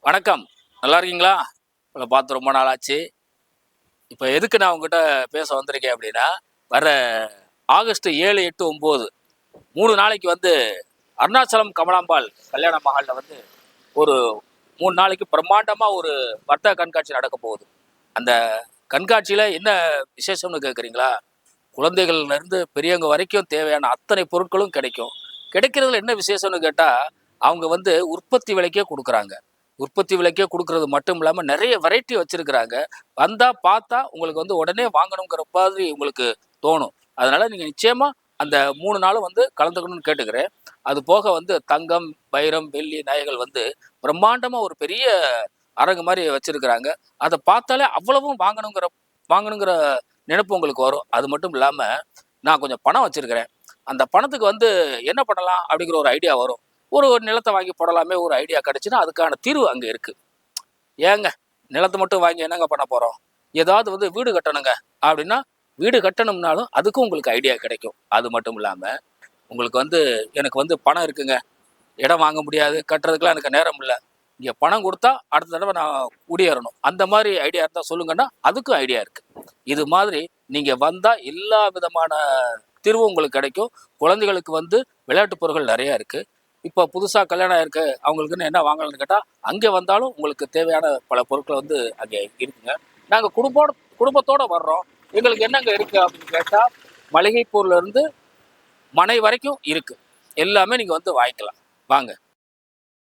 வணக்கம். நல்லா இருக்கீங்களா? உங்களை பார்த்து ரொம்ப நாள் ஆச்சு. இப்போ எதுக்கு நான் உங்ககிட்ட பேச வந்திருக்கேன் அப்படின்னா, வர ஆகஸ்ட் 7, 8, 9 3 நாளைக்கு வந்து அருணாச்சலம் கமலாம்பாள் கல்யாண மஹால்ல வந்து ஒரு 3 நாளைக்கு பிரம்மாண்டமா ஒரு வர்த்தக கண்காட்சி நடக்க போகுது. அந்த கண்காட்சியில என்ன விசேஷம்னு கேட்குறீங்களா? குழந்தைகள்ல இருந்து பெரியவங்க வரைக்கும் தேவையான அத்தனை பொருட்களும் கிடைக்கும். கிடைக்கிறதுல என்ன விசேஷம்னு கேட்டா, அவங்க வந்து உற்பத்தி விலைக்கே குடுக்குறாங்க. உற்பத்தி விலைக்கே குடுக்குறது மட்டும் இல்லாம நெறைய வெரைட்டி வச்சிருக்கிறாங்க. வந்தா பார்த்தா உங்களுக்கு வந்து உடனே வாங்கணுங்கிற மாதிரி உங்களுக்கு தோணும். அதனால நீங்க நிச்சயமா அந்த 3 நாளும் வந்து கலந்துக்கணும்னு கேட்டுக்கிறேன். அது போக வந்து தங்கம், வைரம், வெள்ளி நகைகள் வந்து பிரம்மாண்டமா ஒரு பெரிய அரங்கு மாரி வச்சிருக்கிறாங்க. அத பார்த்தாலே அவ்வளவும் வாங்கணுங்கிற நினைப்பு உங்களுக்கு வரும். அது மட்டும் இல்லாம, நான் கொஞ்சம் பணம் வச்சிருக்கிறேன். அந்த பணத்துக்கு வந்து என்ன பண்ணலாம்? அப்படிங்கிற ஒரு ஐடியா வரும். ஒரு நிலத்த வாங்கி போடலாமே ஒரு ஐடியா கிடைச்சுன்னா, அதுக்கான தீர்வு அங்க இருக்கு. ஏங்க நிலத்த மட்டும் வாங்கி என்னங்க பண்ண போறோம்? ஏதாவது வந்து வீடு கட்டணுங்க அப்படின்னா, வீடு கட்டணும்னாலும் அதுக்கும் உங்களுக்கு ஐடியா கிடைக்கும். அது மட்டும் இல்லாம, உங்களுக்கு வந்து எனக்கு வந்து பணம் இருக்குங்க. இடம் வாங்க முடியாது. கட்டுறதுக்குலாம் எனக்கு நேரம் இல்ல. இங்க பணம் குடுத்தா அடுத்த தடவ நான் குடியேறணும். அந்த மாரி ஐடியா இருந்தா சொல்லுங்கன்னா, அதுக்கும் ஐடியா இருக்கு. இது மாதிரி நீங்க வந்தா எல்லா விதமான தீர்வும் உங்களுக்கு கிடைக்கும். குழந்தைகளுக்கு வந்து விளையாட்டு பொருட்கள் நெறைய இருக்கு. இப்போ புதுசா கல்யாணம் ஆயிருக்கு. அவங்களுக்குன்னு என்ன வாங்கலாம்னு கேட்டா, அங்க வந்தாலும் உங்களுக்கு தேவையான பல பொருட்கள் வந்து அங்க இருக்குங்க. நாங்க குடும்பத்தோட வர்றோம். எங்களுக்கு என்னங்க இருக்கு அப்படின்னு கேட்டா, மளிகை பொருள்ல இருந்து மனை வரைக்கும் இருக்கு. எல்லாமே நீங்க வந்து வாங்கிக்கலாம். வாங்க.